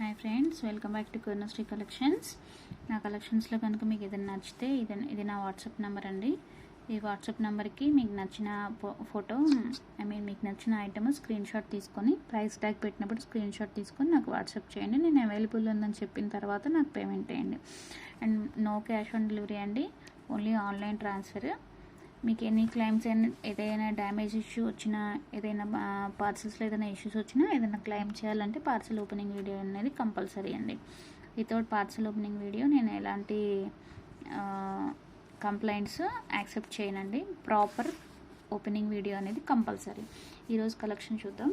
Hi friends, welcome back to Poornasri collections. నా కలెక్షన్స్లో కనుక మీకు ఏదైనా నచ్చితే ఇది నా వాట్సాప్ నెంబర్ అండి. ఈ వాట్సాప్ నెంబర్కి మీకు నచ్చిన ఫోటో మీకు నచ్చిన ఐటమ్ స్క్రీన్ షాట్ తీసుకొని ప్రైస్ ట్యాగ్ పెట్టినప్పుడు స్క్రీన్ షాట్ తీసుకొని నాకు వాట్సాప్ చేయండి. నేను అవైలబుల్ ఉందని చెప్పిన తర్వాత నాకు పేమెంట్ చేయండి. And no cash on delivery అండి, ఓన్లీ ఆన్లైన్ ట్రాన్స్ఫర్. మీకు ఎనీ క్లైమ్స్ ఏదైనా డ్యామేజ్ ఇష్యూ వచ్చినా, ఏదైనా పార్సల్స్లో ఏదైనా ఇష్యూస్ వచ్చినా, ఏదైనా క్లైమ్ చేయాలంటే పార్సల్ ఓపెనింగ్ వీడియో అనేది కంపల్సరీ అండి. వితౌట్ పార్సల్ ఓపెనింగ్ వీడియో నేను ఎలాంటి కంప్లైంట్స్ యాక్సెప్ట్ చేయనండి. ప్రాపర్ ఓపెనింగ్ వీడియో అనేది కంపల్సరీ. ఈరోజు కలెక్షన్ చూద్దాం.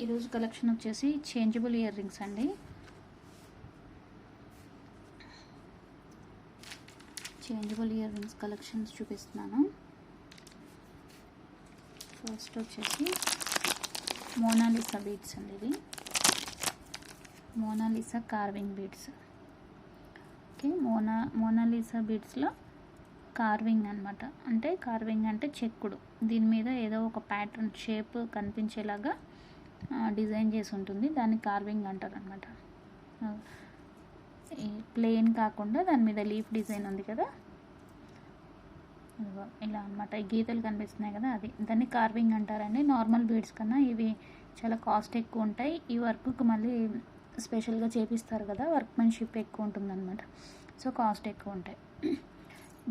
ఈరోజు కలెక్షన్ వచ్చేసి చేంజబుల్ ఇయర్ రింగ్స్ అండి. చేంజబుల్ ఇయర్ రింగ్స్ కలెక్షన్స్ చూపిస్తున్నాను. ఫస్ట్ వచ్చేసి మోనాలిసా బీడ్స్ అండి. ఇది Mona Lisa carving beads. Okay, Mona Lisa బీడ్స్లో కార్వింగ్ అనమాట. అంటే కార్వింగ్ అంటే చెక్కుడు. దీని మీద ఏదో ఒక ప్యాటర్న్ షేప్ కనిపించేలాగా డిజైన్ చేసి ఉంటుంది. దాన్ని కార్వింగ్ అంటారు అనమాట. ప్లెయిన్ కాకుండా దాని మీద లీఫ్ డిజైన్ ఉంది కదా, ఇలా అనమాట. ఈ గీతలు కనిపిస్తున్నాయి కదా, దాన్ని కార్వింగ్ అంటారండి. నార్మల్ బీడ్స్ కన్నా ఇవి చాలా కాస్ట్ ఎక్కువ ఉంటాయి. ఈ వర్క్కి మళ్ళీ స్పెషల్గా చేపిస్తారు కదా, వర్క్మెన్షిప్ ఎక్కువ ఉంటుందన్నమాట. సో కాస్ట్ ఎక్కువ ఉంటాయి.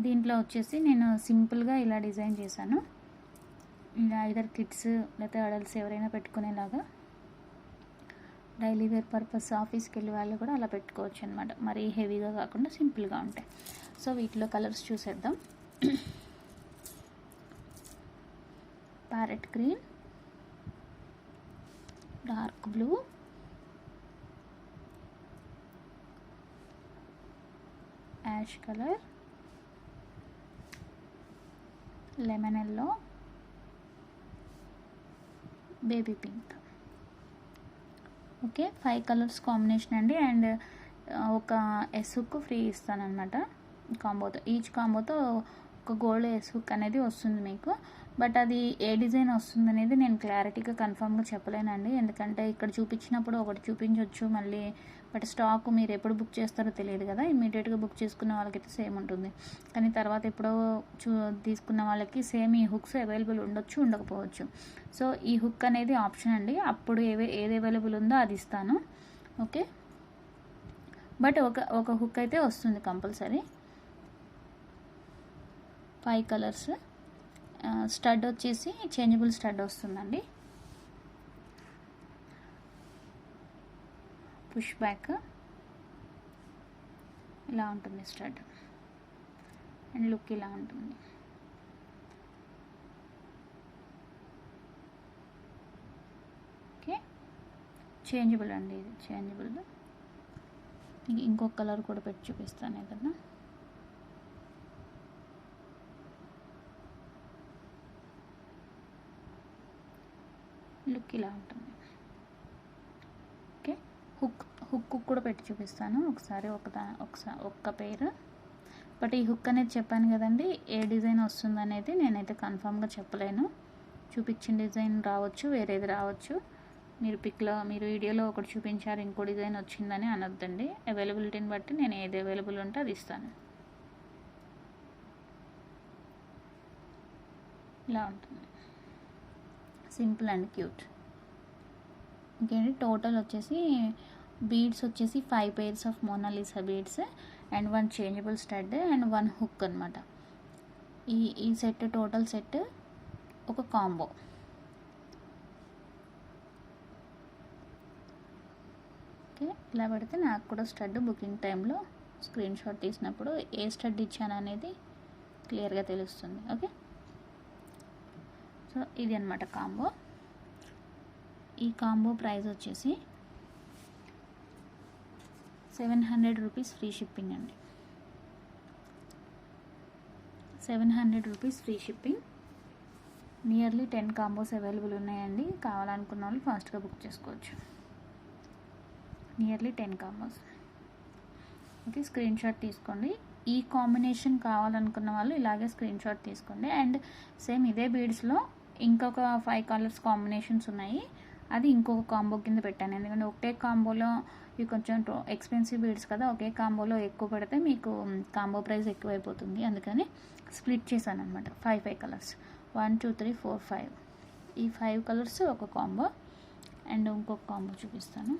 దీంట్లో వచ్చేసి నేను సింపుల్గా ఇలా డిజైన్ చేశాను. ఇలా ఐదర్ కిడ్స్ లేకపోతే అడల్ట్స్ ఎవరైనా పెట్టుకునేలాగా, డైలీ వేర్ పర్పస్ ఆఫీస్కి వెళ్ళే వాళ్ళు కూడా అలా పెట్టుకోవచ్చు అనమాట. మరీ హెవీగా కాకుండా సింపుల్గా ఉంటాయి. సో వీటిలో కలర్స్ చూసేద్దాం. Parrot green, dark blue, ash colour, lemon yellow, baby pink. Okay, 5 colours combination అండి. అండ్ ఒక ఎస్ హుక్ ఫ్రీ ఇస్తానన్నమాట కాంబోతో. ఈచ్ కాంబోతో ఒక గోల్డ్ ఎస్ హుక్ అనేది వస్తుంది మీకు. బట్ అది ఏ డిజైన్ వస్తుంది అనేది నేను క్లారిటీగా కన్ఫర్మ్గా చెప్పలేనండి. ఎందుకంటే ఇక్కడ చూపించినప్పుడు ఒకటి చూపించవచ్చు మళ్ళీ, బట్ స్టాక్ మీరు ఎప్పుడు బుక్ చేస్తారో తెలియదు కదా. ఇమ్మీడియట్గా బుక్ చేసుకున్న వాళ్ళకైతే సేమ్ ఉంటుంది, కానీ తర్వాత ఎప్పుడో తీసుకున్న వాళ్ళకి సేమ్ ఈ హుక్స్ అవైలబుల్ ఉండొచ్చు, ఉండకపోవచ్చు. సో ఈ హుక్ అనేది ఆప్షన్ అండి. అప్పుడు ఏది అవైలబుల్ ఉందో అది ఇస్తాను. ఓకే, బట్ ఒక హుక్ అయితే వస్తుంది కంపల్సరీ. 5 కలర్స్. స్టడ్ వచ్చేసి చేంజబుల్ స్టడ్ వస్తుందండి. పుష్ బ్యాక్ ఇలా ఉంటుంది స్టడ్, అండ్ లుక్ ఇలా ఉంటుంది. ఓకే, చేంజబుల్ అండి. ఇది చేంజబుల్. ఇంకొక కలర్ కూడా పెట్టి చూపిస్తాను ఏదన్నా. లుక్ ఇలా ఉంటుంది. ఓకే, హుక్ కూడా పెట్టి చూపిస్తాను ఒకసారి. ఒక్క పేరు. బట్ ఈ హుక్ అనేది చెప్పాను కదండి, ఏ డిజైన్ వస్తుంది అనేది నేనైతే కన్ఫామ్గా చెప్పలేను. చూపించిన డిజైన్ రావచ్చు, వేరేది రావచ్చు. మీరు వీడియోలో ఒకటి చూపించారు, ఇంకో డిజైన్ వచ్చిందని అనొద్దండి. అవైలబిలిటీని బట్టి నేను ఏది అవైలబుల్ ఉంటే అది ఇస్తాను. ఇలా ఉంటుంది, సింపుల్ అండ్ క్యూట్. ఇంకేంటి, టోటల్ వచ్చేసి బీడ్స్ వచ్చేసి 5 pairs of Mona Lisa beads and 1 changeable stud and 1 hook అనమాట. ఈ సెట్, టోటల్ సెట్ ఒక కాంబో. ఓకే, ఇలా పెడితే నాకు కూడా స్టడ్ బుకింగ్ టైంలో స్క్రీన్ షాట్ తీసినప్పుడు ఏ స్టడ్ ఇచ్చాను అనేది క్లియర్గా తెలుస్తుంది. ఓకే, సో ఇది అనమాట కాంబో. ఈ కాంబో ప్రైస్ వచ్చేసి 700 రూపీస్ ఫ్రీ షిప్పింగ్ అండి. 700 rupees free shipping. Nearly 10 combos available ఉన్నాయండి. కావాలనుకున్న వాళ్ళు ఫాస్ట్గా బుక్ చేసుకోవచ్చు. Nearly 10 combos. Okay, screen shot తీసుకోండి. ఈ కాంబినేషన్ కావాలనుకున్న వాళ్ళు ఇలాగే స్క్రీన్ షాట్ తీసుకోండి. అండ్ సేమ్ ఇదే బీడ్స్లో ఇంకొక 5 కలర్స్ కాంబినేషన్స్ ఉన్నాయి. అది ఇంకొక కాంబో కింద పెట్టాను, ఎందుకంటే ఒకటే కాంబోలో ఇవి కొంచెం ఎక్స్పెన్సివ్ బీడ్స్ కదా, ఒకే కాంబోలో ఎక్కువ పెడితే మీకు కాంబో ప్రైస్ ఎక్కువైపోతుంది. అందుకని స్ప్లిట్ చేశాను అనమాట. 5 కలర్స్, 1 2 3 4 5. ఈ 5 కలర్స్ ఒక కాంబో. అండ్ ఇంకొక కాంబో చూపిస్తాను.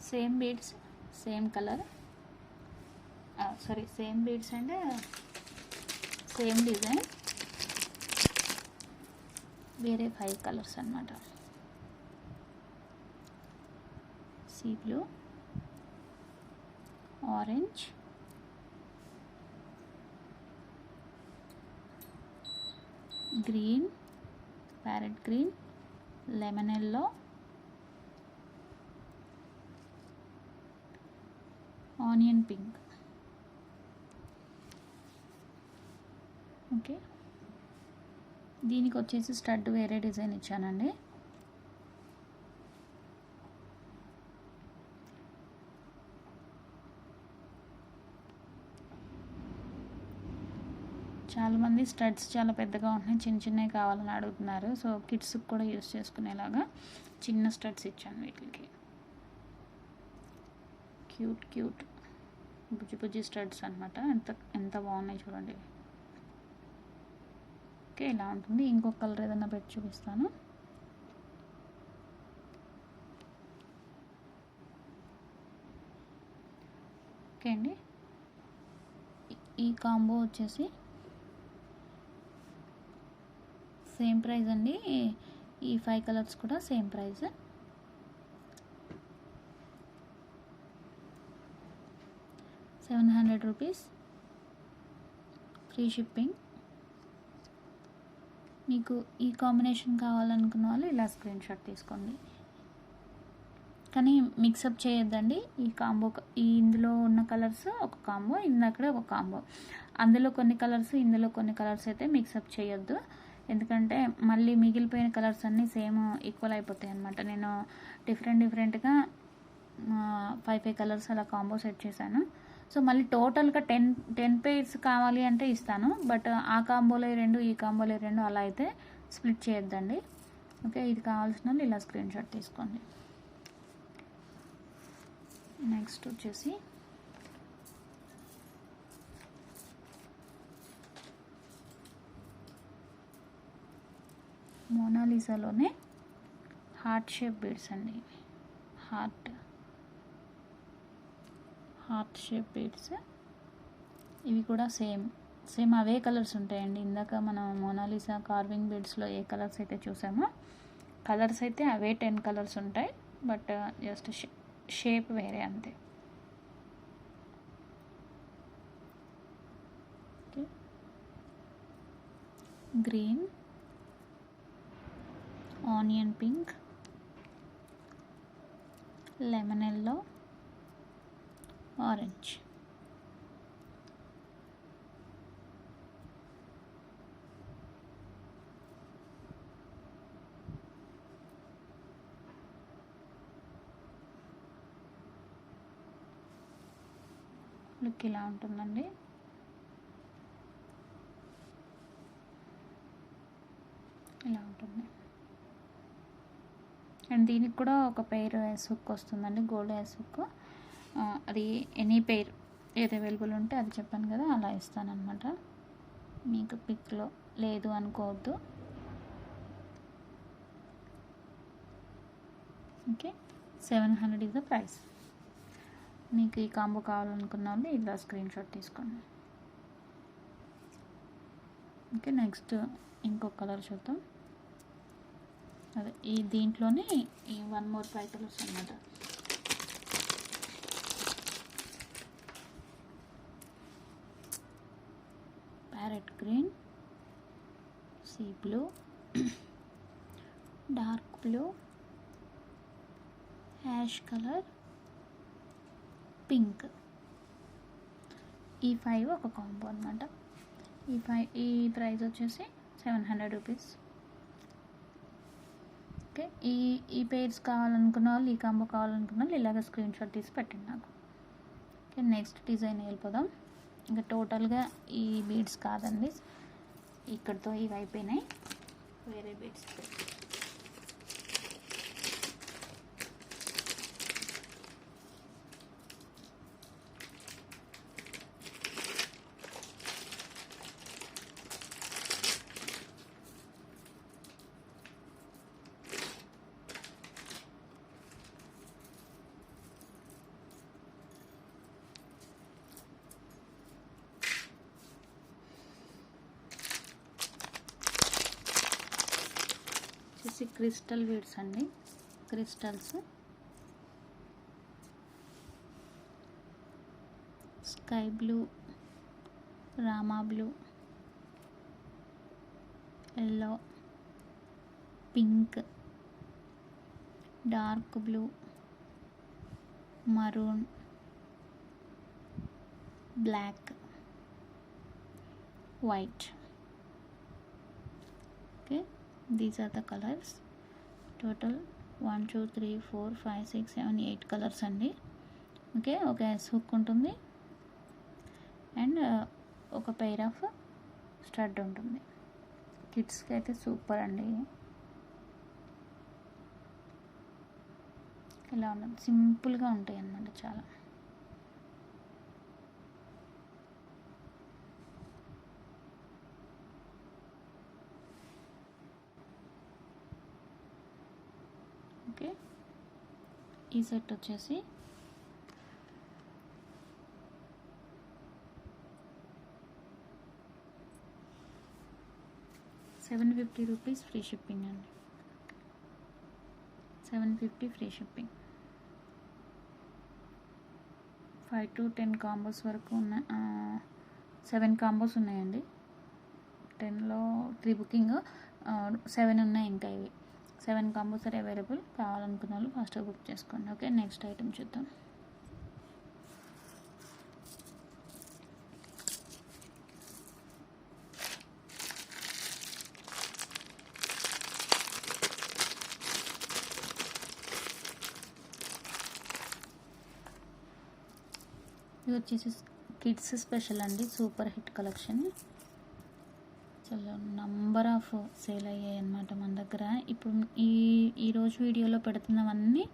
Same beads, same colour, same beads and same design, వేరే 5 కలర్స్ అన్నమాట. Sea blue, orange, green, parrot green, lemon yellow, onion pink. Okay, దీనికి వచ్చేసి స్టడ్ వేరే డిజైన్ ఇచ్చానండి. చాలామంది స్టడ్స్ చాలా పెద్దగా ఉంటున్నాయి, చిన్న చిన్నవి కావాలని అడుగుతున్నారు. సో కిడ్స్కి కూడా యూస్ చేసుకునేలాగా చిన్న స్టడ్స్ ఇచ్చాను వీటికి. క్యూట్ క్యూట్ బుజ్జి బుజ్జి స్టడ్స్ అనమాట. ఎంత బాగున్నాయి చూడండి. ఓకే, ఇలా ఉంటుంది. ఇంకొక కలర్ ఏదైనా పెట్టి చూపిస్తాను. ఓకే అండి, ఈ కాంబో వచ్చేసి సేమ్ ప్రైస్ అండి. ఈ 5 కలర్స్ కూడా సేమ్ ప్రైస్. ₹700, free shipping. మీకు ఈ కాంబినేషన్ కావాలనుకున్న వాళ్ళు ఇలా స్క్రీన్ షాట్ తీసుకోండి. కానీ మిక్సప్ చేయొద్దండి. ఈ కాంబో ఇందులో ఉన్న కలర్స్ ఒక కాంబో, ఇందాకడే ఒక కాంబో. అందులో కొన్ని కలర్స్, ఇందులో కొన్ని కలర్స్ అయితే మిక్సప్ చేయొద్దు. ఎందుకంటే మళ్ళీ మిగిలిపోయిన కలర్స్ అన్నీ సేమ్ ఈక్వల్ అయిపోతాయి అన్నమాట. నేను డిఫరెంట్గా 5 కలర్స్ అలా కాంబో సెట్ చేశాను. సో మళ్ళీ టోటల్గా 10 పేర్స్ కావాలి అంటే ఇస్తాను. బట్ ఆ కాంబోలో 2, ఈ కాంబోలో 2 అలా అయితే స్ప్లిట్ చేయొద్దండి. ఓకే, ఇది కావాల్సిన వాళ్ళు ఇలా స్క్రీన్ షాట్ తీసుకోండి. నెక్స్ట్ వచ్చేసి మోనాలిసాలోనే హార్ట్ షేప్ బీడ్స్ అండి. Heart shape beads. ఇవి కూడా సేమ్ అవే కలర్స్ ఉంటాయండి. ఇందాక మనం మోనాలిసా కార్వింగ్ బీడ్స్లో ఏ కలర్స్ అయితే చూసామో కలర్స్ అయితే అవే 10 కలర్స్ ఉంటాయి. బట్ జస్ట్ షేప్ వేరే అంతే. Okay, green, onion pink, lemon yellow, orange. Look ఇలా ఉంటుందండి. ఇలా ఉంటుంది. అండ్ దీనికి కూడా ఒక పెయిర్ హుక్ వస్తుందండి, గోల్డ్ హుక్. అది ఎనీ పెయిర్ ఏది అవైలబుల్ ఉంటే అది చెప్పాను కదా, అలా ఇస్తానన్నమాట. మీకు పిక్లో లేదు అనుకోవద్దు. Okay, 700 is the price. మీకు ఈ కాంబో కావాలనుకున్న వాళ్ళు ఇలా స్క్రీన్ షాట్ తీసుకోండి. ఓకే, నెక్స్ట్ ఇంకొక కలర్ చూద్దాం. అదే ఈ దీంట్లోనే ఈ 1 more 5 కలర్స్ అన్నమాట. Parrot green, sea blue, dark blue, ash colour, pink. ఈ 5 ఒక కాంబో అనమాట. ఈ ప్రైస్ వచ్చేసి ₹700. ఓకే, ఈ పేర్స్ కావాలనుకున్న వాళ్ళు, ఈ కాంబో కావాలనుకున్న వాళ్ళు ఇలాగ స్క్రీన్ షాట్ తీసి పెట్టండి నాకు. ఓకే, నెక్స్ట్ డిజైన్ వెళ్ళిపోదాం. ఇంకా టోటల్గా ఈ బీడ్స్ కాదండి, ఇక్కడితో ఇవి అయిపోయినాయి. వేరే బీడ్స్ వచ్చేసి క్రిస్టల్ బీడ్స్ అండి, crystals, sky blue, Rama blue, yellow, pink, dark blue, maroon, black, white. Okay, these are the colors. Total 1 2 3 4 5 6 7 8 colours అండి. ఓకే, ఒక ఎస్ హుక్ ఉంటుంది అండ్ ఒక పెయిర్ ఆఫ్ స్టడ్ ఉంటుంది. కిడ్స్కి అయితే సూపర్ అండి. ఇలా ఉంటుంది, సింపుల్గా ఉంటాయి అన్నమాట చాలా. ఓకే, ఈ సెట్ వచ్చేసి ₹750 ఫ్రీ షిప్పింగ్ అండి, 750 ఫ్రీ షిప్పింగ్. 5 to 10 కాంబోస్ వరకు ఉన్నాయి, 7 కాంబోస్ ఉన్నాయండి. 10లో 3 బుకింగ్, 7 ఉన్నాయి ఇంకా. ఇవి 7 కాంబోస్ ఆర్ అవైలబుల్. కావాలనుకున్న వాళ్ళు ఫాస్ట్గా బుక్ చేసుకోండి. ఓకే, నెక్స్ట్ ఐటమ్ చూద్దాం. ఇది వచ్చేసి కిడ్స్ స్పెషల్ అండి, సూపర్ హిట్ కలెక్షన్. చాలా నంబర్ ఆఫ్ సేల్ అయ్యాయి అన్నమాట మన దగ్గర. ఇప్పుడు ఈరోజు వీడియోలో పెడుతున్నవన్నీ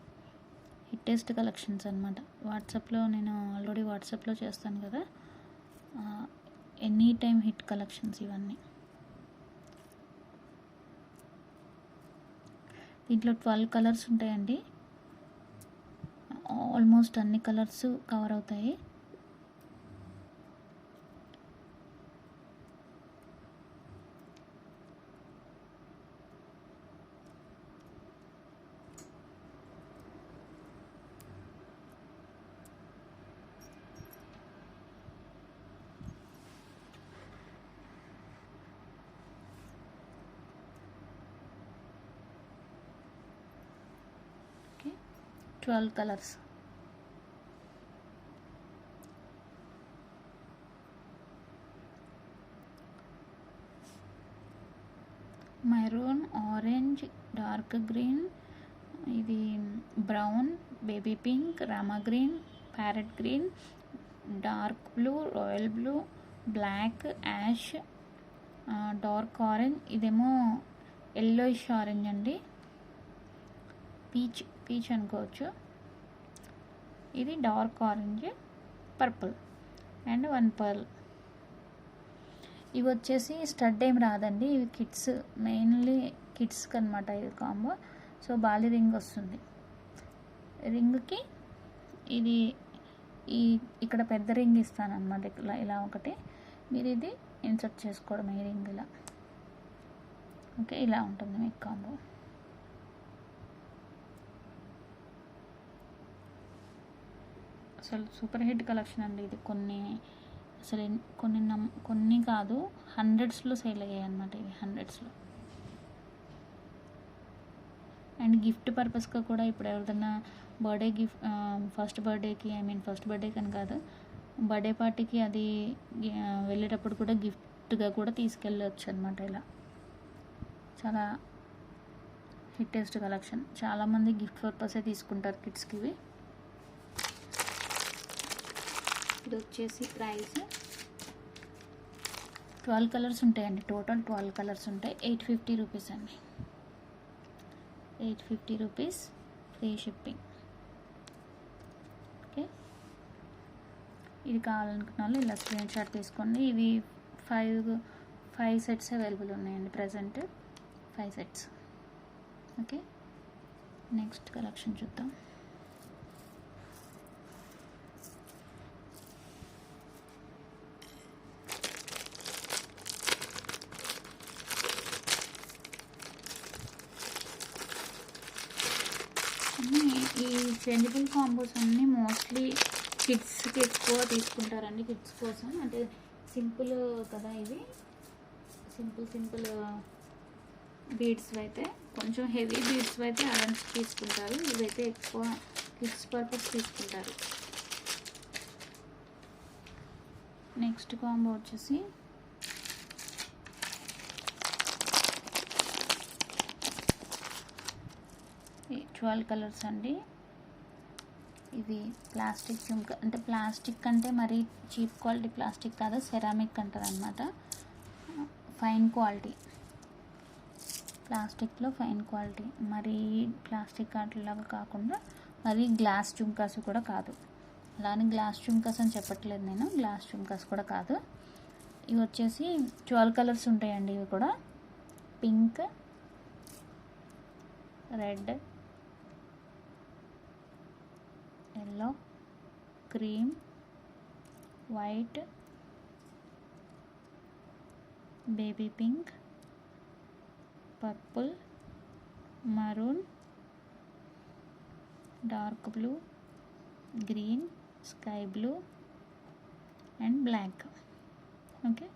హిట్టెస్ట్ కలెక్షన్స్ అనమాట. వాట్సాప్లో నేను ఆల్రెడీ వాట్సాప్లో చేస్తాను కదా, ఎనీ టైం హిట్ కలెక్షన్స్ ఇవన్నీ. దీంట్లో 12 కలర్స్ ఉంటాయండి, ఆల్మోస్ట్ అన్ని కలర్స్ కవర్ అవుతాయి. Okay, 12 colours. Maroon, orange, dark green, ఇది brown, baby pink, Rama green, parrot green, dark blue, royal blue, black, ash, dark orange, ఇదేమో ఎల్లోయిష్ ఆరెంజ్ అండి, పీచ్ అనుకోవచ్చు. ఇది dark orange, purple and 1 pearl. ఇవి వచ్చేసి stud ఏం రాదండి, ఇవి కిడ్స్, మెయిన్లీ కిడ్స్కి అనమాట ఇది కాంబో. సో బాలి రింగ్ వస్తుంది, రింగ్కి ఇది ఇక్కడ పెద్ద రింగ్ ఇస్తాను అనమాట, ఇలా ఒకటి. మీరు ఇది ఇన్సర్ట్ చేసుకోవడం ఈ రింగ్ ఇలా. ఓకే, ఇలా ఉంటుంది మీకు కాంబో. అసలు సూపర్ హిట్ కలెక్షన్ అండి ఇది. అసలు కొన్ని కాదు, హండ్రెడ్స్లో సేల్ అయ్యాయి అన్నమాట ఇవి, హండ్రెడ్స్లో. అండ్ గిఫ్ట్ పర్పస్గా కూడా ఇప్పుడు ఎవరిదైనా బర్త్డే గిఫ్ట్, ఫస్ట్ బర్త్డేకి అని కాదు, బర్త్డే పార్టీకి అది వెళ్ళేటప్పుడు కూడా గిఫ్ట్గా కూడా తీసుకెళ్ళవచ్చు అనమాట. ఇలా చాలా హిట్టెస్ట్ కలెక్షన్. చాలామంది గిఫ్ట్ పర్పసే తీసుకుంటారు కిడ్స్కి ఇవి. ఇది వచ్చేసి ప్రైస్ 12 కలర్స్ ఉంటాయండి. టోటల్ 12 కలర్స్ ఉంటాయి. 850 రూపీస్ అండి. 850 రూపీస్ ఫ్రీ షిప్పింగ్. ఓకే, ఇది కావాలనుకున్న వాళ్ళు ఇలా స్క్రీన్ షాట్ తీసుకోండి. ఇవి 5 సెట్స్ అవైలబుల్ ఉన్నాయండి present. 5 sets. Okay, next collection చూద్దాం. ఈ చేంజబుల్ కాంబోస్ అన్నీ మోస్ట్లీ కిడ్స్కి ఎక్కువ తీసుకుంటారండి. కిడ్స్ కోసం అంటే సింపుల్ కదా ఇవి. సింపుల్ బీడ్స్ అయితే, కొంచెం హెవీ బీడ్స్ అయితే అడల్ట్స్ తీసుకుంటారు. ఇవైతే ఎక్కువ కిడ్స్ పర్పస్ తీసుకుంటారు. నెక్స్ట్ కాంబో వచ్చేసి ఈ 12 కలర్స్ అండి. ఇవి ప్లాస్టిక్ జుంక, అంటే ప్లాస్టిక్ అంటే మరీ చీప్ క్వాలిటీ ప్లాస్టిక్ కాదు, సెరామిక్ అంటారు అనమాట. ఫైన్ క్వాలిటీ ప్లాస్టిక్లో ఫైన్ క్వాలిటీ, మరీ ప్లాస్టిక్ అట్లాగా కాకుండా మరీ గ్లాస్ జుంకాస్ కూడా కాదు. అలానే గ్లాస్ జుంకాస్ అని చెప్పట్లేదు నేను, గ్లాస్ జుంకాస్ కూడా కాదు. ఇవి వచ్చేసి 12 కలర్స్ ఉంటాయండి. ఇవి కూడా pink, red, yellow, cream, white, baby pink, purple, maroon, dark blue, green, sky blue and black. Okay,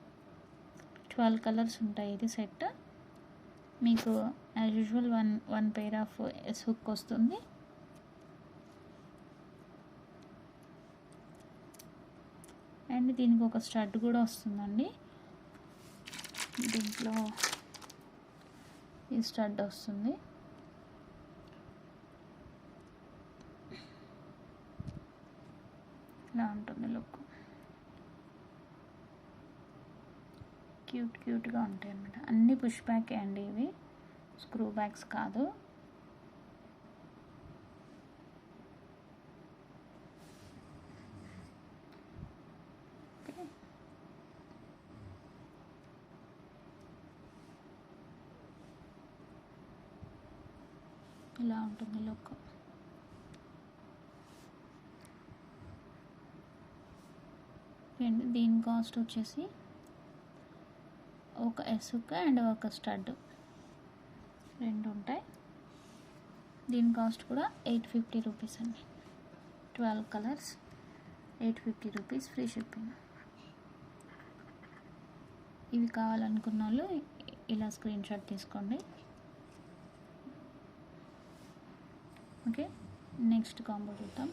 12 colours ఉంటాయి. ఇది సెట్ మీకు as usual one pair of S hook వస్తుంది. అండ్ దీనికి ఒక స్టడ్ కూడా వస్తుందండి. దీంట్లో ఈ స్టడ్ వస్తుంది. ఇలా ఉంటుంది లుక్. క్యూట్గా ఉంటాయి అన్నమాట. అన్నీ పుష్ బ్యాకే అండి. ఇవి స్క్రూ బ్యాగ్స్ కాదు. ఇలా ఉంటుంది లుక్. దీని కాస్ట్ వచ్చేసి ఒక ఎసుక అండ్ ఒక స్టడ్ 2 ఉంటాయి. దీని కాస్ట్ కూడా 850 రూపీస్ అండి. 12 కలర్స్ 850 రూపీస్ ఫ్రీ షిప్పింగ్. ఇవి కావాలనుకున్న వాళ్ళు ఇలా స్క్రీన్ షాట్ తీసుకోండి. ఓకే, నెక్స్ట్ కాంబో చూద్దాం.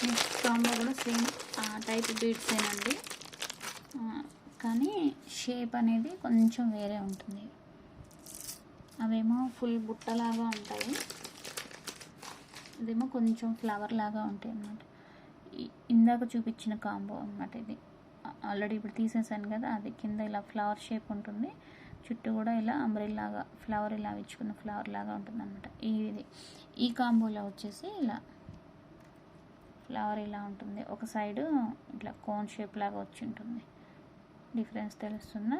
నెక్స్ట్ కాంబో కూడా సేమ్ టైప్ బీడ్సేనండి, కానీ షేప్ అనేది కొంచెం వేరే ఉంటుంది. అవేమో ఫుల్ బుట్టలాగా ఉంటాయి, ఇదేమో కొంచెం ఫ్లవర్ లాగా ఉంటాయి అన్నమాట. ఇందాక చూపించిన కాంబో అన్నమాట ఇది. ఆల్రెడీ ఇప్పుడు తీసేసాను కదా, అది కింద ఇలా ఫ్లవర్ షేప్ ఉంటుంది, చుట్టూ కూడా ఇలా అంబ్రెల్లాగా ఫ్లవర్ ఇలా ఇచ్చుకున్న ఫ్లవర్ లాగా ఉంటుంది అన్నమాట. ఈ కాంబోలో వచ్చేసి ఇలా ఫ్లవర్ ఇలా ఉంటుంది, ఒక సైడు ఇట్లా కోన్ షేప్ లాగా వచ్చి ఉంటుంది. డిఫరెన్స్ తెలుస్తుందా?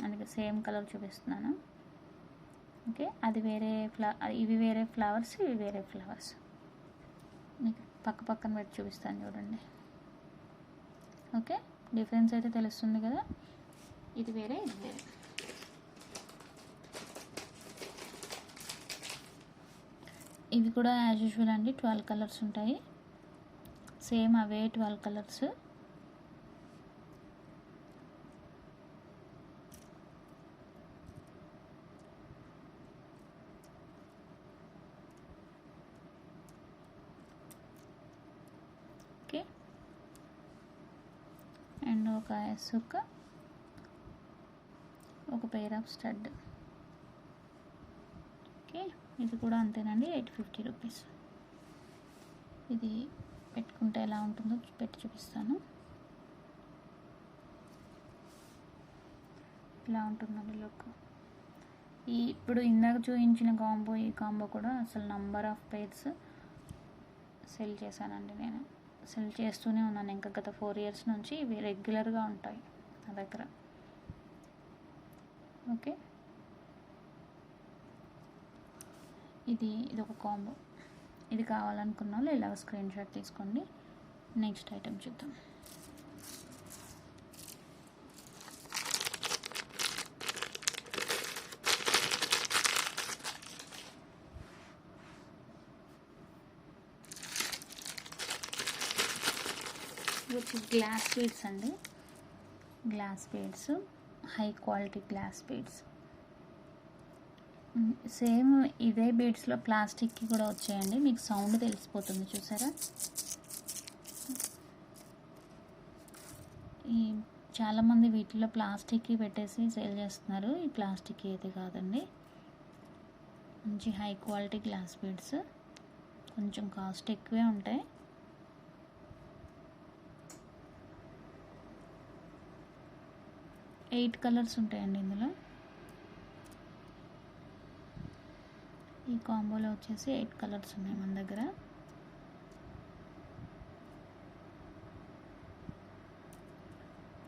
అందుకే సేమ్ కలర్ చూపిస్తున్నాను. ఓకే, అది వేరే ఇవి వేరే ఫ్లవర్స్, ఇవి వేరే ఫ్లవర్స్. మీకు పక్కన పెట్టి చూపిస్తాను చూడండి. ఓకే, డిఫరెన్స్ అయితే తెలుస్తుంది కదా. ఇది వేరే, ఇది వేరే. ఇవి కూడా యాజ్ యూజువల్ అండి 12 కలర్స్ ఉంటాయి. సేమ్ అవే 12 కలర్స్. ఒక ఎస్ హుక్, ఒక పెయిర్ ఆఫ్ స్టడ్. ఓకే, ఇది కూడా అంతేనండి, 850 రూపీస్. ఇది పెట్టుకుంటే ఎలా ఉంటుందో పెట్టి చూపిస్తాను. ఇలా ఉంటుందండి లుక్. ఇప్పుడు ఇందాక చూపించిన కాంబో, ఈ కాంబో కూడా అసలు నంబర్ ఆఫ్ పెయిర్స్ సెల్ చేశానండి. నేను సెల్ చేస్తూనే ఉన్నాను ఇంకా గత 4 ఇయర్స్ నుంచి. ఇవి రెగ్యులర్గా ఉంటాయి నా దగ్గర. ఓకే, ఇది ఒక కాంబో. ఇది కావాలనుకున్న వాళ్ళు ఇలాగ స్క్రీన్ షాట్ తీసుకోండి. నెక్స్ట్ ఐటెం చూద్దాం. వచ్చి గ్లాస్ బీడ్స్ అండి. Glass beads, high quality glass beads. Same ఇదే బీడ్స్లో ప్లాస్టిక్కి కూడా వచ్చాయండి. మీకు సౌండ్ తెలిసిపోతుంది, చూసారా? ఈ చాలామంది వీటిలో ప్లాస్టిక్కి పెట్టేసి సేల్ చేస్తున్నారు. ఈ ప్లాస్టిక్ ఏది కాదండి, మంచి హై క్వాలిటీ గ్లాస్ బీడ్స్. కొంచెం కాస్ట్ ఎక్కువే ఉంటాయి. ఎయిట్ కలర్స్ ఉంటాయండి ఇందులో. ఈ కాంబోలో వచ్చేసి 8 కలర్స్ ఉన్నాయి మన దగ్గర.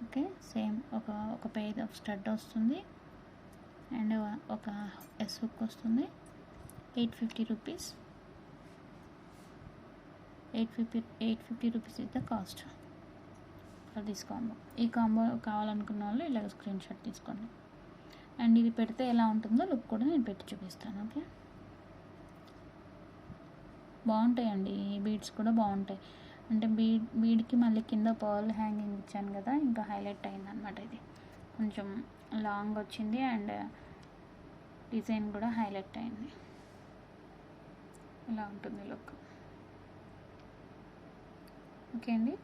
ఓకే, సేమ్ ఒక పెయిర్ ఆఫ్ స్టడ్ వస్తుంది అండ్ ఒక ఎస్ హుక్ వస్తుంది. 850 rupees. 850 rupees is the cost for this combo. ఈ కాంబో కావాలనుకున్న వాళ్ళు ఇలాగ స్క్రీన్ షాట్ తీసుకోండి. అండ్ ఇది పెడితే ఎలా ఉంటుందో లుక్ కూడా నేను పెట్టి చూపిస్తాను. ఓకే, బాగుంటాయండి. ఈ బీడ్స్ కూడా బాగుంటాయి. అంటే బీడ్కి మళ్ళీ కింద పర్ల్ హ్యాంగింగ్ ఇచ్చాను కదా, ఇంకా హైలైట్ అయిందనమాట. ఇది కొంచెం లాంగ్ వచ్చింది అండ్ డిజైన్ కూడా హైలైట్ అయింది. ఇలా ఉంటుంది లుక్. ఓకే అండి,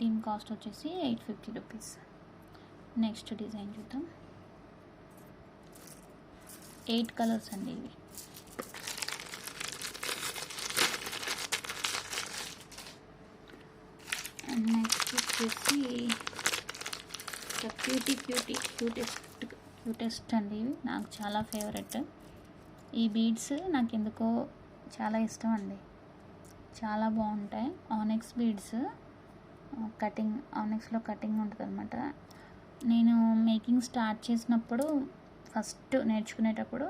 దీని కాస్ట్ వచ్చేసి 850 రూపీస్. నెక్స్ట్ డిజైన్ చూద్దాం. 8 కలర్స్ అండి ఇవి. అండ్ నెక్స్ట్ వచ్చేసి క్యూటెస్ట్ అండి. ఇవి నాకు చాలా ఫేవరెట్. ఈ బీడ్స్ నాకు ఎందుకో చాలా ఇష్టం అండి, చాలా బాగుంటాయి. ఆనెక్స్ బీడ్స్, ఆనెక్స్లో కటింగ్ ఉంటుంది అనమాట. నేను మేకింగ్ స్టార్ట్ చేసినప్పుడు, ఫస్ట్ నేర్చుకునేటప్పుడు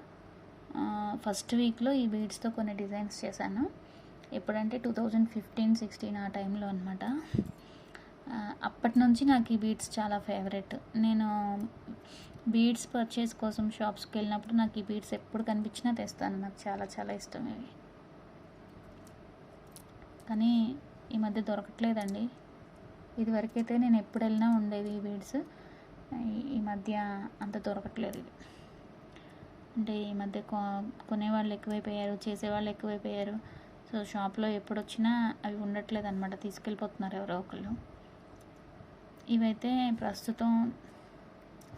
ఫస్ట్ వీక్లో ఈ బీడ్స్తో కొన్ని డిజైన్స్ చేశాను. ఎప్పుడంటే 2015-16 ఆ టైంలో అనమాట. అప్పటి నుంచి నాకు ఈ బీడ్స్ చాలా ఫేవరెట్. నేను బీడ్స్ పర్చేస్ కోసం షాప్స్కి వెళ్ళినప్పుడు నాకు ఈ బీడ్స్ ఎప్పుడు కనిపించినా తెస్తాను. నాకు చాలా చాలా ఇష్టం ఇవి. కానీ ఈ మధ్య దొరకట్లేదండి. ఇదివరకైతే నేను ఎప్పుడు వెళ్ళినా ఉండేది ఈ బీడ్స్. ఈ మధ్య అంత దొరకట్లేదు ఇవి. అంటే ఈ మధ్య కొనేవాళ్ళు ఎక్కువైపోయారు, చేసేవాళ్ళు ఎక్కువైపోయారు. సో షాప్లో ఎప్పుడు వచ్చినా అవి ఉండట్లేదు అనమాట, తీసుకెళ్ళిపోతున్నారు ఎవరో ఒకళ్ళు. ఇవైతే ప్రస్తుతం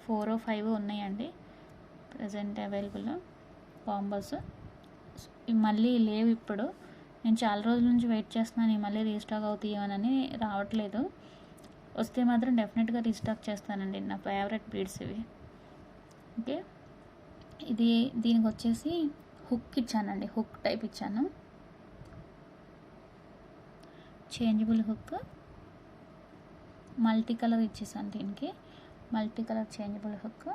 4 or 5 ఉన్నాయండి ప్రజెంట్ అవైలబుల్ కాంబోస్. మళ్ళీ లేవు ఇప్పుడు. నేను చాలా రోజుల నుంచి వెయిట్ చేస్తున్నాను, మళ్ళీ రీస్టాక్ అవుతాయేమోనని. రావట్లేదు. వస్తే మాత్రం డెఫినెట్గా రీస్టాక్ చేస్తానండి. నా ఫేవరెట్ బీడ్స్ ఇవి. ఓకే, దీనికి వచ్చేసి హుక్ ఇచ్చానండి, హుక్ టైప్ ఇచ్చాను. చేంజబుల్ హుక్, మల్టీ కలర్ ఇచ్చేసాను దీనికి. Multi colour changeable hook,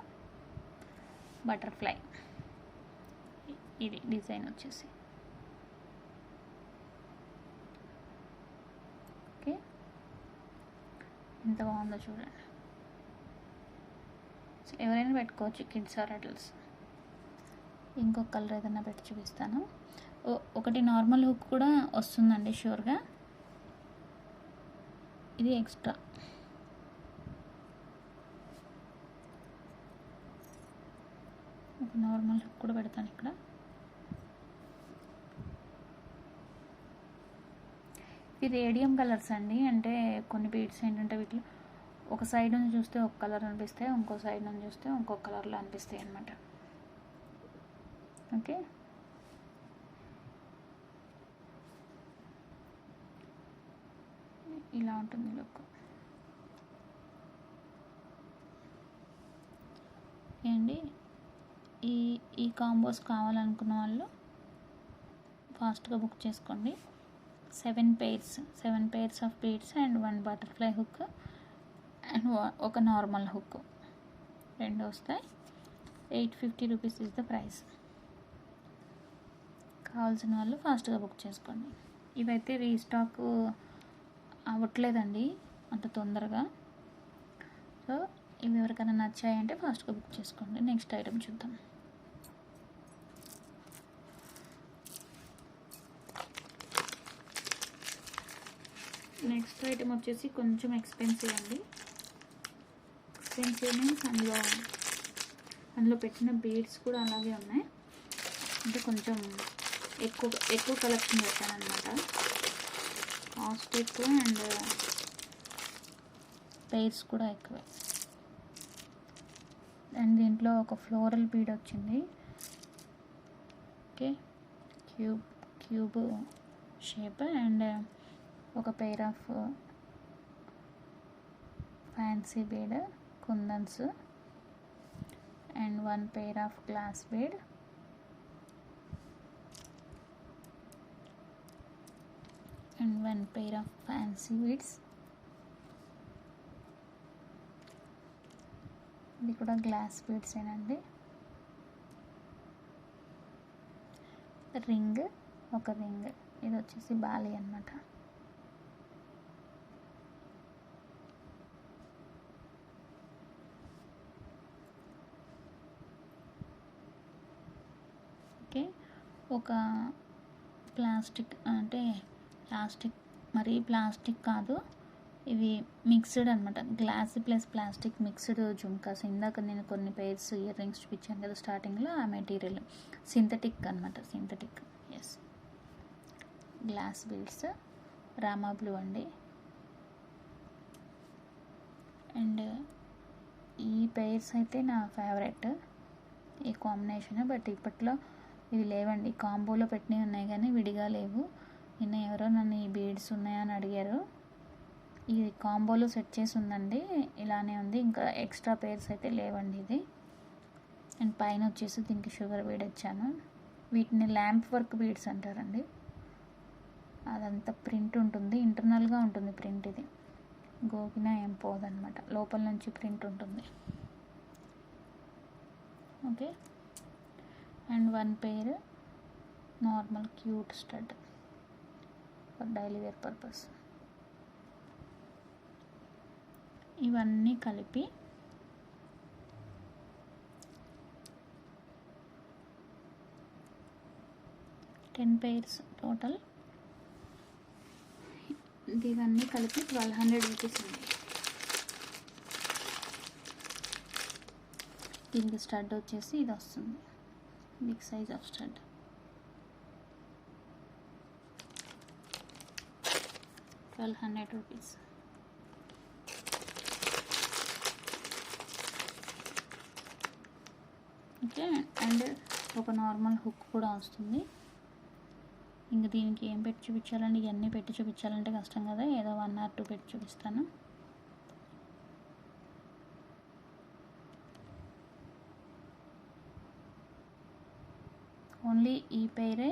butterfly. ఇది డిజైన్ వచ్చేసి. ఓకే, ఎంత బాగుందో చూడండి. ఎవరైనా పెట్టుకోవచ్చు, కిడ్స్ ఆర్ అడల్ట్స్. ఇంకొక కలర్ ఏదైనా పెట్టి చూపిస్తాను. ఒకటి నార్మల్ హుక్ కూడా వస్తుందండి షూర్గా. ఇది ఎక్స్ట్రా. ఒక నార్మల్ హుక్ కూడా పెడతాను ఇక్కడ. ఇవి రేడియం కలర్స్ అండి. అంటే కొన్ని బీడ్స్ ఏంటంటే వీటిలో ఒక సైడ్ నుంచి చూస్తే ఒక కలర్ అనిపిస్తాయి, ఇంకో సైడ్ నుంచి చూస్తే ఇంకో కలర్లో అనిపిస్తాయి అన్నమాట. ఓకే, ఇలా ఉంటుంది లుక్. ఏంటి ఈ ఈ కాంబోస్ కావాలనుకున్న వాళ్ళు ఫాస్ట్గా బుక్ చేసుకోండి. 7 pairs of beads and 1 butterfly hook and ఒక నార్మల్ హుక్, 2 వస్తాయి. 850 రూపీస్ ఇస్ ద ప్రైస్. కావాల్సిన వాళ్ళు ఫాస్ట్గా బుక్ చేసుకోండి. ఇవైతే రీస్టాక్ అవ్వట్లేదండి అంత తొందరగా. సో ఇవి ఎవరికైనా నచ్చాయంటే ఫాస్ట్గా బుక్ చేసుకోండి. నెక్స్ట్ ఐటమ్ చూద్దాం. నెక్స్ట్ ఐటమ్ వచ్చేసి కొంచెం ఎక్స్పెన్సివ్ అండి. ఎక్స్పెన్సివ్ మీన్స్ అందులో పెట్టిన బీడ్స్ కూడా అలాగే ఉన్నాయి. అంటే కొంచెం ఎక్కువ కలెక్షన్ పెట్టాను అనమాట. కాస్ట్ ఎక్కువ అండ్ పెయిర్స్ కూడా ఎక్కువే. అండ్ దీంట్లో ఒక ఫ్లోరల్ బీడ్ వచ్చింది. ఓకే, క్యూబ్ షేప్ అండ్ ఒక pair of fancy bead kundans and 1 pair of glass bead and 1 pair of fancy beads. ఇది కూడా గ్లాస్ బీడ్స్ ఏనండి. ఒక రింగ్, ఇది వచ్చేసి బాలి అన్నమాట. ఓకే, ఒక ప్లాస్టిక్, అంటే మరీ ప్లాస్టిక్ కాదు, ఇవి మిక్స్డ్ అనమాట. Glass plus plastic mixed jhumkas. ఇందాక నేను కొన్ని పెయిర్స్ ఇయర్ రింగ్స్ చూపించాను కదా స్టార్టింగ్లో, ఆ మెటీరియల్ సింథటిక్ అనమాట. Synthetic, yes. Glass beads, Rama blue అండి. అండ్ ఈ పెయిర్స్ అయితే నా ఫేవరెట్, ఈ కాంబినేషన్. బట్ ఇప్పట్లో ఇవి లేవండి. కాంబోలో పెట్టినవి ఉన్నాయి కానీ విడిగా లేవు. నిన్న ఎవరో నన్ను ఈ బీడ్స్ ఉన్నాయని అడిగారు. ఈ కాంబోలో సెట్ చేసి ఉందండి, ఇలానే ఉంది. ఇంకా ఎక్స్ట్రా పెయిర్స్ అయితే లేవండి ఇది. అండ్ పైన వచ్చేసి దీనికి షుగర్ బీడ్ ఇచ్చాను. వీటిని ల్యాంప్ వర్క్ బీడ్స్ అంటారండి. అదంతా ప్రింట్ ఉంటుంది, ఇంటర్నల్గా ఉంటుంది ప్రింట్. ఇది గోకినా ఏం పోదన్నమాట, లోపల నుంచి ప్రింట్ ఉంటుంది. Okay, and 1 pair normal cute stud for daily wear purpose. ఇవన్నీ కలిపి $10 pairs టోటల్. ఇవన్నీ కలిపి 1200 రూపీస్ ఉంది. దీనికి స్టడ్ వచ్చేసి ఇది వస్తుంది, big size of stud. ₹1200. Okay, and ఒక నార్మల్ హుక్ కూడా వస్తుంది. ఇంక దీనికి ఏం పెట్టి చూపించాలండి, ఇవన్నీ పెట్టి చూపించాలంటే కష్టం కదా, ఏదో 1 or 2 పెట్టి చూపిస్తాను. ఓన్లీ ఈ పేరే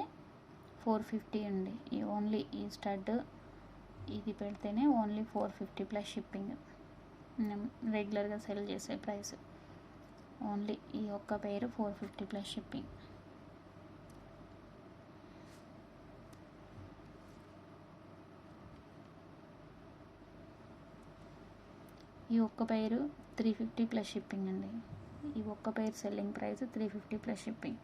450 అండి. ఓన్లీ ఈ స్టడ్ ఇది పెడితేనే ఓన్లీ 450 ప్లస్ షిప్పింగ్. రెగ్యులర్గా సెల్ చేసే ప్రైస్. ఓన్లీ ఈ ఒక్క పేరు 450 ప్లస్ షిప్పింగ్. ఈ ఒక్క పేరు 350 ప్లస్ షిప్పింగ్ అండి. ఈ ఒక్క పేరు selling price 350 plus shipping.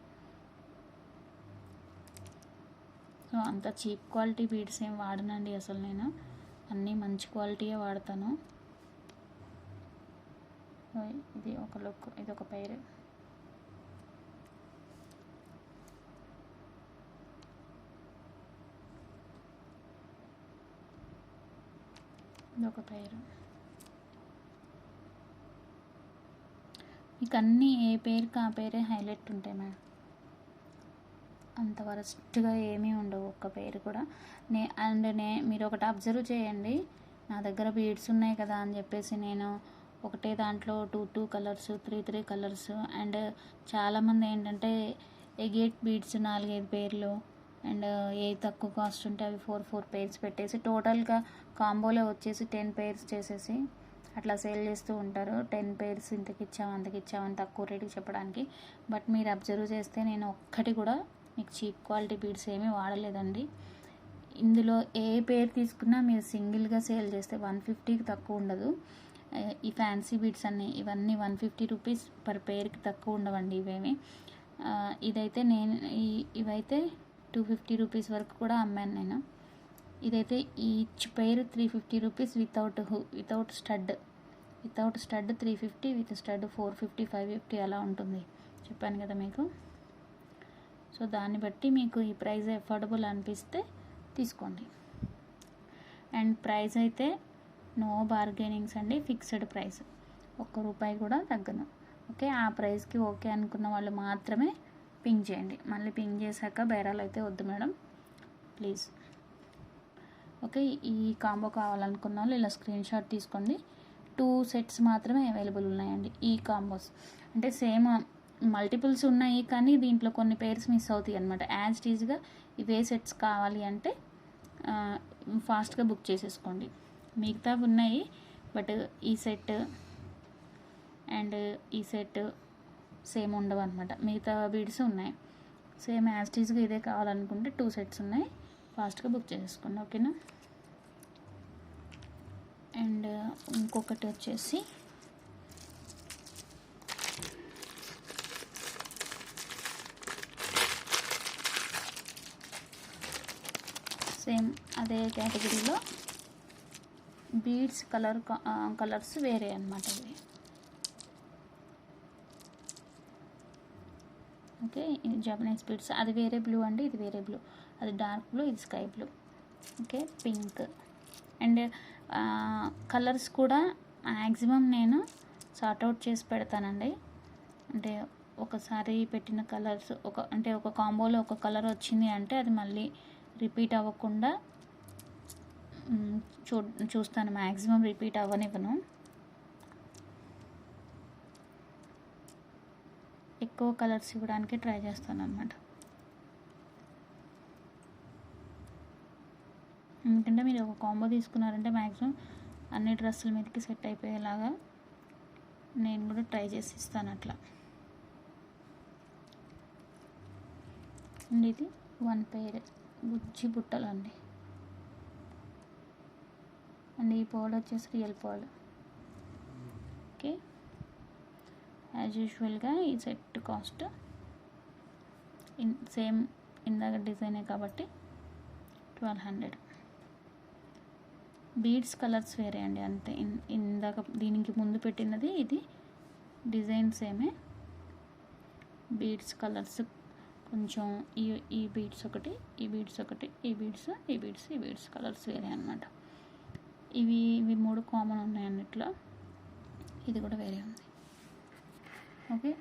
So అంత చీప్ క్వాలిటీ బీడ్స్ ఏం వాడనండి అసలు. నేను అన్నీ మంచి క్వాలిటీయే వాడతాను. ఇది ఒక లుక్, ఇది ఒక పేరు. ఇదొక పేరు. మీకు అన్నీ ఏ పేరుకి ఆ పేరే హైలైట్ ఉంటాయి మేడం, అంత వరస్ట్గా ఏమీ ఉండవు ఒక్క పేరు కూడా. మీరు ఒకటి అబ్జర్వ్ చేయండి, నా దగ్గర బీడ్స్ ఉన్నాయి కదా అని చెప్పేసి నేను ఒకటే దాంట్లో 2 కలర్స్ 3 కలర్స్, అండ్ చాలామంది ఏంటంటే ఎగేట్ బీడ్స్ 4-5 పేర్లు, అండ్ ఏ తక్కువ కాస్ట్ ఉంటే అవి 4 పేర్స్ పెట్టేసి టోటల్గా కాంబోలో వచ్చేసి 10 పేర్స్ చేసేసి అట్లా సేల్ చేస్తూ ఉంటారు. 10 పేర్స్ ఇంతకి ఇచ్చాము అంతకి ఇచ్చామని తక్కువ రేటుకి చెప్పడానికి. బట్ మీరు అబ్జర్వ్ చేస్తే నేను ఒక్కటి కూడా మీకు చీప్ క్వాలిటీ బీడ్స్ ఏమీ వాడలేదండి. ఇందులో ఏ పేరు తీసుకున్నా మీరు సింగిల్గా సేల్ చేస్తే 150కి తక్కువ ఉండదు. ఈ ఫ్యాన్సీ బీడ్స్ ఇవన్నీ 150 రూపీస్ పర్ పేర్కి తక్కువ ఉండవండి ఇవేమి. ఇదైతే ఇవైతే 250 రూపీస్ వరకు కూడా అమ్మాను నేను. ఇదైతే ఈచ్ పేరు 350 rupees without stud 350, with stud 450, 550 అలా ఉంటుంది, చెప్పాను కదా మీకు. సో దాన్ని బట్టి మీకు ఈ ప్రైస్ అఫోర్డబుల్ అనిపిస్తే తీసుకోండి. అండ్ ప్రైస్ అయితే నో బార్గెనింగ్స్ అండి, ఫిక్స్డ్ ప్రైస్, ₹1 కూడా తగ్గను. ఓకే, ఆ ప్రైస్కి ఓకే అనుకున్న వాళ్ళు మాత్రమే పింక్ చేయండి. మళ్ళీ పింక్ చేశాక బేరాలు అయితే వద్దు మేడం ప్లీజ్. ఓకే, ఈ కాంబో కావాలనుకున్న వాళ్ళు ఇలా స్క్రీన్ షాట్ తీసుకోండి. 2 సెట్స్ మాత్రమే అవైలబుల్ ఉన్నాయండి ఈ కాంబోస్. అంటే సేమ్ మల్టిపుల్స్ ఉన్నాయి కానీ దీంట్లో కొన్ని పేర్స్ మిస్ అవుతాయి అనమాట. యాజ్ టీజ్గా ఇవే సెట్స్ కావాలి అంటే ఫాస్ట్గా బుక్ చేసేసుకోండి. మిగతా ఉన్నాయి బట్ ఈ సెట్ అండ్ ఈ సెట్ సేమ్ ఉండవు అనమాట. మిగతా బీడ్స్ ఉన్నాయి, సేమ్ యాజ్ టీజ్గా ఇదే కావాలనుకుంటే 2 సెట్స్ ఉన్నాయి, ఫాస్ట్గా బుక్ చేసేసుకోండి. ఓకేనా. అండ్ ఇంకొకటి వచ్చేసి సేమ్ అదే కేటగిరీలో బీడ్స్ కలర్స్ వేరే అనమాట ఇవి. ఓకే, ఇది జపనీస్ బీడ్స్, అది వేరే బ్లూ అండి, ఇది వేరే బ్లూ, అది డార్క్ బ్లూ, ఇది sky blue. Okay, pink. And colours కూడా మ్యాక్సిమం నేను సార్ట్అవుట్ చేసి పెడతానండి. అంటే ఒకసారి పెట్టిన కలర్స్ ఒక కాంబోలో ఒక కలర్ వచ్చింది అంటే అది మళ్ళీ రిపీట్ అవ్వకుండా చూస్తాను, మ్యాక్సిమం రిపీట్ అవ్వనివ్వను. ఎక్కువ కలర్స్ ఇవ్వడానికి ట్రై చేస్తాను అనమాట. ఎందుకంటే మీరు ఒక కాంబో తీసుకున్నారంటే మ్యాక్సిమం అన్ని డ్రెస్సుల మీదకి సెట్ అయిపోయేలాగా నేను కూడా ట్రై చేసి ఇస్తాను అట్లా. అండ్ ఇది 1 పేర్ బుజ్జి బుట్టలు అండి. అండ్ ఈ పర్ల్ వచ్చేసి రియల్ పర్ల్. ఓకే, యాజ్ యూజువల్గా ఈ సెట్ కాస్ట్ సేమ్ ఇందాక డిజైనే కాబట్టి 1200. బీడ్స్ కలర్స్ వేరే అండి అంతే. ఇందాక దీనికి ముందు పెట్టినది ఇది డిజైన్ సేమే, బీడ్స్ కలర్స్ కొంచెం ఈ బీడ్స్ ఒకటి, ఈ బీడ్స్ ఒకటి, ఈ బీడ్స్ కలర్స్ వేరే అనమాట. ఇవి 3 కామన్ ఉన్నాయి అన్నిట్లో, ఇది కూడా వేరే ఉంది. ఓకే,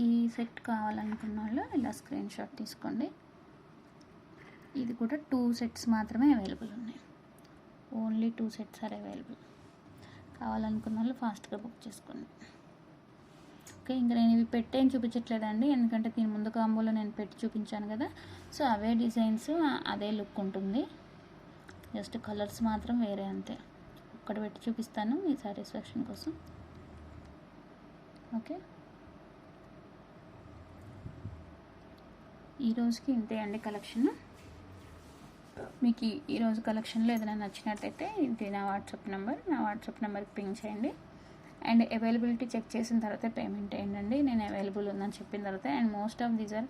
ఈ సెట్ కావాలనుకున్న వాళ్ళు ఇలా స్క్రీన్ షాట్ తీసుకోండి. ఇది కూడా 2 సెట్స్ మాత్రమే అవైలబుల్ ఉన్నాయి, ఓన్లీ 2 సెట్స్ ఆర్ అవైలబుల్. కావాలనుకున్న వాళ్ళు ఫాస్ట్గా బుక్ చేసుకోండి. ఓకే, ఇంకా నేను ఇవి పెట్టేం చూపించట్లేదండి, ఎందుకంటే దీని ముందు కాంబోలో నేను పెట్టి చూపించాను కదా. సో అవే డిజైన్స్, అదే లుక్ ఉంటుంది, జస్ట్ కలర్స్ మాత్రం వేరే అంతే. ఒక్కటి పెట్టి చూపిస్తాను మీ సాటిస్ఫాక్షన్ కోసం. ఓకే, ఈరోజుకి ఇంతే అండి కలెక్షన్. మీకు ఈరోజు కలెక్షన్లో ఏదైనా నచ్చినట్టయితే ఇది నా వాట్సాప్ నెంబర్కి పింక్ చేయండి. అండ్ అవైలబిలిటీ చెక్ చేసిన తర్వాత పేమెంట్ చేయండి. నేను అవైలబుల్ ఉందని చెప్పిన తర్వాత. And most of these are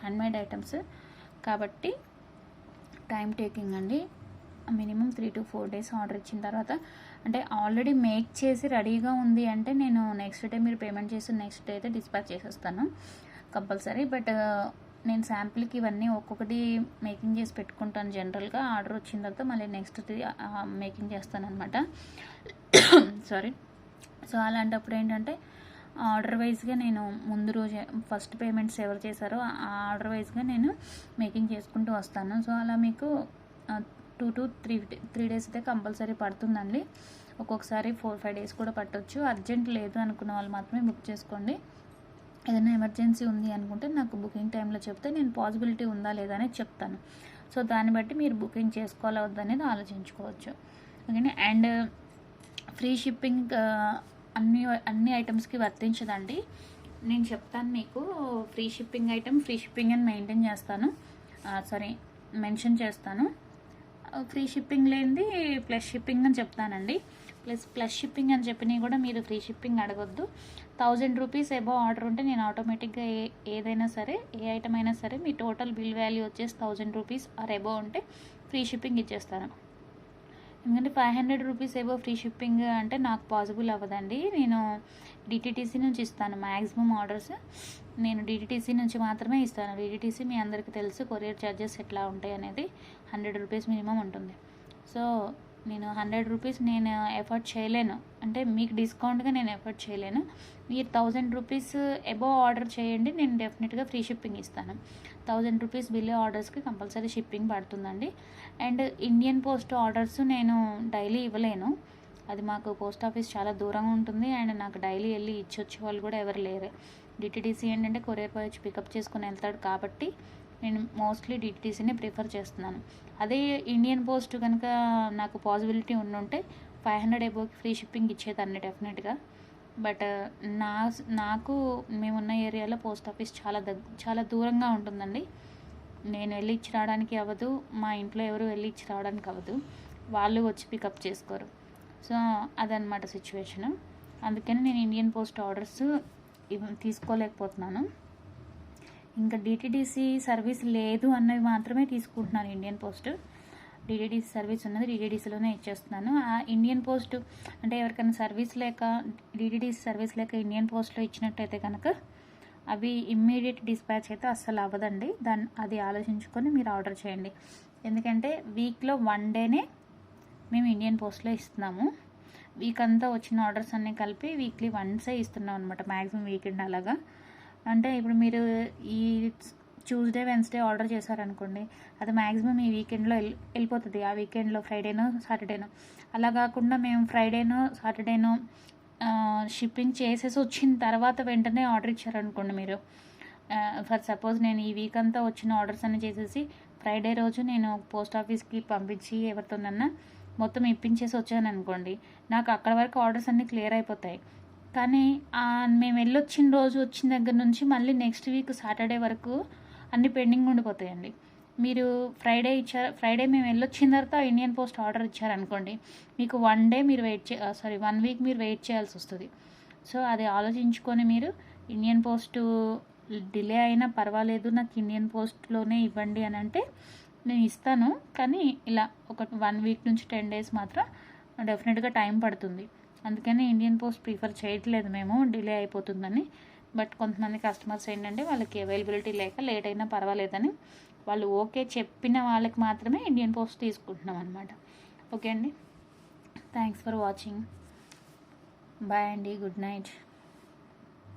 handmade items కాబట్టి టైం టేకింగ్ అండి. మినిమం 3 to 4 days ఆర్డర్ ఇచ్చిన తర్వాత, అంటే ఆల్రెడీ మేక్ చేసి రెడీగా ఉంది అంటే నేను నెక్స్ట్ డే మీరు పేమెంట్ చేసి నెక్స్ట్ డే అయితే డిస్పాచ్ చేసేస్తాను కంపల్సరీ. బట్ నేను శాంపిల్కి ఇవన్నీ ఒక్కొక్కటి మేకింగ్ చేసి పెట్టుకుంటాను. జనరల్గా ఆర్డర్ వచ్చిన తర్వాత మళ్ళీ నెక్స్ట్ మేకింగ్ చేస్తాను అనమాట. సారీ. సో అలాంటప్పుడు ఏంటంటే ఆర్డర్ వైజ్గా నేను ముందు రోజే ఫస్ట్ పేమెంట్స్ ఎవరు చేశారో ఆ ఆర్డర్ వైజ్గా నేను మేకింగ్ చేసుకుంటూ వస్తాను. సో అలా మీకు 2 to 3 days అయితే కంపల్సరీ పడుతుందండి. ఒక్కొక్కసారి 4-5 days కూడా పట్టవచ్చు. అర్జెంట్ లేదు అనుకున్న వాళ్ళు మాత్రమే బుక్ చేసుకోండి. ఏదైనా ఎమర్జెన్సీ ఉంది అనుకుంటే నాకు బుకింగ్ టైంలో చెప్తే నేను పాసిబిలిటీ ఉందా లేదా అనేది చెప్తాను. సో దాన్ని బట్టి మీరు బుకింగ్ చేసుకోవాలా వద్దనేది ఆలోచించుకోవచ్చు. ఓకేనా. అండ్ ఫ్రీ షిప్పింగ్ అన్ని ఐటమ్స్కి వర్తించదండి. నేను చెప్తాను మీకు ఫ్రీ షిప్పింగ్ అని మెయింటైన్ చేస్తాను, మెన్షన్ చేస్తాను. ఫ్రీ షిప్పింగ్ లేనిది ప్లస్ షిప్పింగ్ అని చెప్తానండి. ప్లస్ షిప్పింగ్ అని చెప్పినవి కూడా మీరు ఫ్రీ షిప్పింగ్ అడగొద్దు. 1000 రూపీస్ ఎబో ఆర్డర్ ఉంటే నేను ఆటోమేటిక్గా ఏదైనా సరే, ఏ ఐటమ్ అయినా సరే మీ టోటల్ బిల్ వాల్యూ వచ్చేసి 1000 రూపీస్ ఆర్ ఎబో ఉంటే ఫ్రీ షిప్పింగ్ ఇచ్చేస్తాను. ఎందుకంటే 500 రూపీస్ ఏవో ఫ్రీ షిప్పింగ్ అంటే నాకు పాసిబుల్ అవ్వదండి. నేను డిటీటీసీ నుంచి ఇస్తాను మ్యాక్సిమం ఆర్డర్స్. నేను డిటీటీసీ నుంచి మాత్రమే ఇస్తాను. డిటీటీసీ మీ అందరికీ తెలుసు కొరియర్ ఛార్జెస్ ఎట్లా ఉంటాయి అనేది 100 రూపీస్ మినిమం ఉంటుంది. సో నేను 100 రూపీస్ నేను ఎఫర్ట్ చేయలేను, అంటే మీకు డిస్కౌంట్గా నేను ఎఫర్ట్ చేయలేను. మీరు 1000 రూపీస్ ఎబో ఆర్డర్ చేయండి, నేను డెఫినెట్గా ఫ్రీ షిప్పింగ్ ఇస్తాను. 1000 రూపీస్ బిలో ఆర్డర్స్కి కంపల్సరీ షిప్పింగ్ పడుతుందండి. అండ్ ఇండియన్ పోస్ట్ ఆర్డర్స్ నేను డైలీ ఇవ్వలేను, అది మాకు పోస్ట్ ఆఫీస్ చాలా దూరంగా ఉంటుంది. అండ్ నాకు డైలీ వెళ్ళి ఇచ్చొచ్చే వాళ్ళు కూడా ఎవరు లేరు. డిటీడీసీ ఏంటంటే కొరియర్ బాయ్ వచ్చి పికప్ చేసుకుని వెళ్తాడు కాబట్టి నేను మోస్ట్లీ డిటీడీసీని ప్రిఫర్ చేస్తున్నాను. అదే ఇండియన్ పోస్ట్ కనుక నాకు పాసిబిలిటీ ఉండుంటే 500 ఎబోకి ఫ్రీ షిప్పింగ్ ఇచ్చేదాన్ని డెఫినెట్గా. బట్ నాకు మేమున్న ఏరియాలో పోస్ట్ ఆఫీస్ చాలా దూరంగా ఉంటుందండి. నేను వెళ్ళి ఇచ్చి రావడానికి అవ్వదు, మా ఇంట్లో ఎవరు వెళ్ళి ఇచ్చి రావడానికి అవ్వదు, వాళ్ళు వచ్చి పికప్ చేసుకోరు. సో అదనమాట సిచ్యువేషను. అందుకని నేను ఇండియన్ పోస్ట్ ఆర్డర్స్ తీసుకోలేకపోతున్నాను. ఇంకా డిటీడీసీ సర్వీస్ లేదు అన్నవి మాత్రమే తీసుకుంటున్నాను. ఇండియన్ పోస్ట్ డిటీడీసీ సర్వీస్ ఉన్నది డిటీడీసీలోనే ఇచ్చేస్తున్నాను. ఆ ఇండియన్ పోస్ట్ అంటే ఎవరికైనా సర్వీస్ లేక డిటీడీసీ సర్వీస్ లేక ఇండియన్ పోస్ట్లో ఇచ్చినట్టయితే కనుక అవి ఇమ్మీడియట్ డిస్పాచ్ అయితే అస్సలు అవ్వదండి. అది ఆలోచించుకొని మీరు ఆర్డర్ చేయండి. ఎందుకంటే వీక్లో 1 డేనే మేము ఇండియన్ పోస్ట్లో ఇస్తున్నాము. వీక్ అంతా వచ్చిన ఆర్డర్స్ అన్నీ కలిపి వీక్లీ వన్సే ఇస్తున్నాం అనమాట, మ్యాక్సిమం వీకెండ్ అలాగా. అంటే ఇప్పుడు మీరు ఈ ట్యూస్డే వెన్స్డే ఆర్డర్ చేశారనుకోండి, అది మ్యాక్సిమం ఈ వీకెండ్లో వెళ్ళిపోతుంది. ఆ వీకెండ్లో ఫ్రైడేనో సాటర్డేనో. అలా కాకుండా మేము ఫ్రైడేనో సాటర్డేనో షిప్పింగ్ చేసేసి వచ్చిన తర్వాత వెంటనే ఆర్డర్ ఇచ్చారనుకోండి మీరు, ఫర్ సపోజ్ నేను ఈ వీక్ అంతా వచ్చిన ఆర్డర్స్ అన్నీ చేసేసి ఫ్రైడే రోజు నేను పోస్ట్ ఆఫీస్కి పంపించి ఎవరితోనన్నా మొత్తం ఇప్పించేసి వచ్చాను అనుకోండి, నాకు అక్కడ వరకు ఆర్డర్స్ అన్నీ క్లియర్ అయిపోతాయి. కానీ మేము వెళ్ళొచ్చిన రోజు వచ్చిన దగ్గర నుంచి మళ్ళీ నెక్స్ట్ వీక్ సాటర్డే వరకు అన్నీ పెండింగ్ ఉండిపోతాయండి. మీరు ఫ్రైడే మేము వెళ్ళొచ్చిన తర్వాత ఇండియన్ పోస్ట్ ఆర్డర్ ఇచ్చారనుకోండి, మీకు 1 వీక్ మీరు వెయిట్ చేయాల్సి వస్తుంది. సో అది ఆలోచించుకొని మీరు ఇండియన్ పోస్ట్ డిలే అయినా పర్వాలేదు, నాకు ఇండియన్ పోస్ట్లోనే ఇవ్వండి అని అంటే నేను ఇస్తాను. కానీ ఇలా ఒక 1 వీక్ నుంచి 10 days మాత్రం డెఫినెట్గా టైం పడుతుంది. అందుకని ఇండియన్ పోస్ట్ ప్రిఫర్ చేయట్లేదు మేము, డిలే అయిపోతుందని. బట్ కొంతమంది కస్టమర్స్ ఏంటంటే వాళ్ళకి అవైలబిలిటీ లేక లేట్ అయినా పర్వాలేదని వాళ్ళు ఓకే చెప్పిన వాళ్ళకి మాత్రమే ఇండియన్ పోస్ట్ తీసుకుంటున్నాం అనమాట. ఓకే అండి, థ్యాంక్స్ ఫర్ వాచింగ్. బాయ్ అండి, గుడ్ నైట్.